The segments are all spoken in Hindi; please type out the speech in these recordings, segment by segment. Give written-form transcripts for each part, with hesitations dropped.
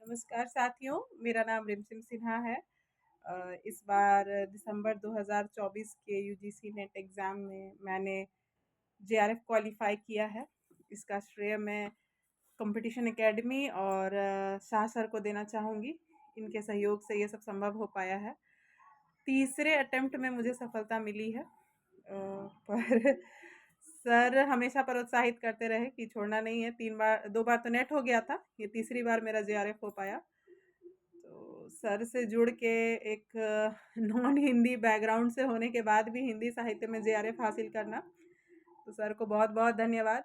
नमस्कार साथियों, मेरा नाम रिमझिम सिन्हा है। इस बार दिसंबर 2024 के यूजीसी नेट एग्ज़ाम में मैंने जेआरएफ क्वालिफ़ाई किया है। इसका श्रेय मैं कंपटीशन एकेडमी और शाह सर को देना चाहूँगी। इनके सहयोग से ये सब संभव हो पाया है। तीसरे अटेम्प्ट में मुझे सफलता मिली है, पर सर हमेशा प्रोत्साहित करते रहे कि छोड़ना नहीं है। 2 बार तो नेट हो गया था, ये तीसरी बार मेरा जेआरएफ हो पाया। तो सर से जुड़ के एक नॉन हिंदी बैकग्राउंड से होने के बाद भी हिंदी साहित्य में जेआरएफ हासिल करना, तो सर को बहुत बहुत धन्यवाद।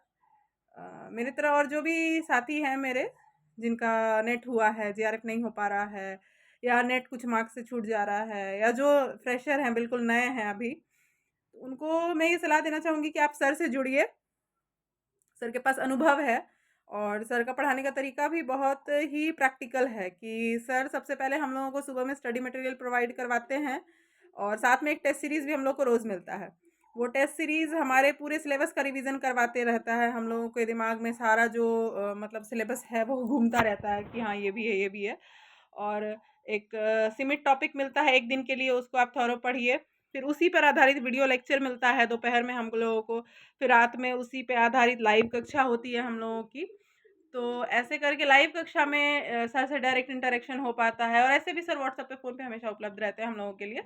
मेरी तरह और जो भी साथी हैं मेरे, जिनका नेट हुआ है, जेआरएफ नहीं हो पा रहा है, या नेट कुछ मार्क्स से छूट जा रहा है, या जो फ्रेशर हैं, बिल्कुल नए हैं अभी, उनको मैं ये सलाह देना चाहूँगी कि आप सर से जुड़िए। सर के पास अनुभव है और सर का पढ़ाने का तरीका भी बहुत ही प्रैक्टिकल है कि सर सबसे पहले हम लोगों को सुबह में स्टडी मटेरियल प्रोवाइड करवाते हैं और साथ में एक टेस्ट सीरीज़ भी हम लोग को रोज़ मिलता है। वो टेस्ट सीरीज़ हमारे पूरे सिलेबस का रिवीजन करवाते रहता है। हम लोगों के दिमाग में सारा जो मतलब सिलेबस है वो घूमता रहता है कि हाँ ये भी है, ये भी है। और एक सीमित टॉपिक मिलता है 1 दिन के लिए, उसको आप थॉरो पढ़िए। फिर उसी पर आधारित वीडियो लेक्चर मिलता है दोपहर में हम लोगों को। फिर रात में उसी पे आधारित लाइव कक्षा होती है हम लोगों की। तो ऐसे करके लाइव कक्षा में सर से डायरेक्ट इंटरेक्शन हो पाता है और ऐसे भी सर व्हाट्सएप पे, फ़ोन पे हमेशा उपलब्ध रहते हैं हम लोगों के लिए।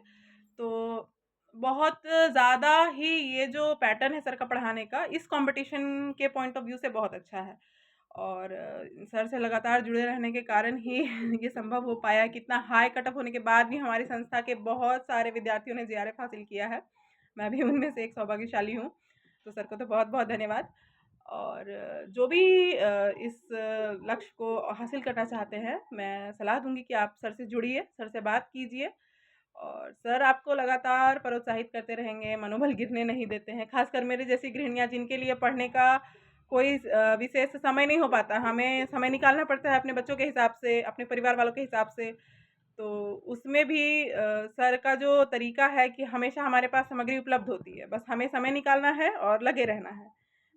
तो बहुत ज़्यादा ही ये जो पैटर्न है सर का पढ़ाने का, इस कॉम्पिटिशन के पॉइंट ऑफ व्यू से बहुत अच्छा है। और सर से लगातार जुड़े रहने के कारण ही ये संभव हो पाया कि इतना हाई कट ऑफ होने के बाद भी हमारी संस्था के बहुत सारे विद्यार्थियों ने जेआरएफ हासिल किया है। मैं भी उनमें से एक सौभाग्यशाली हूँ। तो सर को तो बहुत-बहुत धन्यवाद। और जो भी इस लक्ष्य को हासिल करना चाहते हैं, मैं सलाह दूँगी कि आप सर से जुड़िए, सर से बात कीजिए और सर आपको लगातार प्रोत्साहित करते रहेंगे, मनोबल गिरने नहीं देते हैं। ख़ासकर मेरे जैसी गृहिणियाँ जिनके लिए पढ़ने का कोई विशेष समय नहीं हो पाता, हमें समय निकालना पड़ता है अपने बच्चों के हिसाब से, अपने परिवार वालों के हिसाब से। तो उसमें भी सर का जो तरीका है कि हमेशा हमारे पास सामग्री उपलब्ध होती है, बस हमें समय निकालना है और लगे रहना है।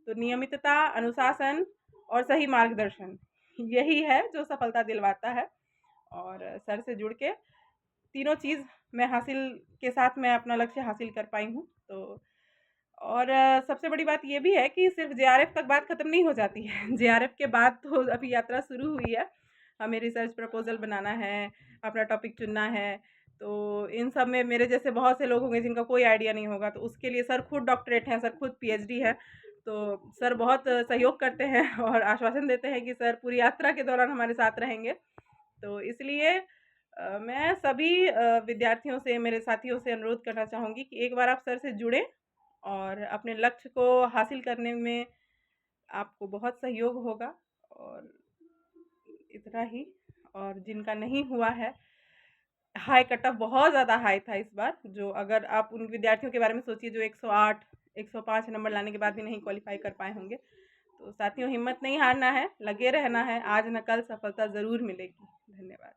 तो नियमितता, अनुशासन और सही मार्गदर्शन, यही है जो सफलता दिलवाता है। और सर से जुड़ के तीनों चीज़ मैं हासिल के साथ मैं अपना लक्ष्य हासिल कर पाई हूँ। तो और सबसे बड़ी बात ये भी है कि सिर्फ़ जेआरएफ तक बात ख़त्म नहीं हो जाती है। जेआरएफ के बाद तो अभी यात्रा शुरू हुई है। हमें रिसर्च प्रपोज़ल बनाना है, अपना टॉपिक चुनना है। तो इन सब में मेरे जैसे बहुत से लोग होंगे जिनका कोई आइडिया नहीं होगा, तो उसके लिए सर खुद डॉक्टरेट हैं, सर खुद पीएचडी है। तो सर बहुत सहयोग करते हैं और आश्वासन देते हैं कि सर पूरी यात्रा के दौरान हमारे साथ रहेंगे। तो इसलिए मैं सभी विद्यार्थियों से, मेरे साथियों से अनुरोध करना चाहूँगी कि एक बार आप सर से जुड़ें और अपने लक्ष्य को हासिल करने में आपको बहुत सहयोग होगा। और इतना ही। और जिनका नहीं हुआ है, हाई कट ऑफ बहुत ज़्यादा हाई था इस बार, जो अगर आप उन विद्यार्थियों के बारे में सोचिए जो 108, 105 नंबर लाने के बाद भी नहीं क्वालीफाई कर पाए होंगे। तो साथियों, हिम्मत नहीं हारना है, लगे रहना है, आज न कल सफलता ज़रूर मिलेगी। धन्यवाद।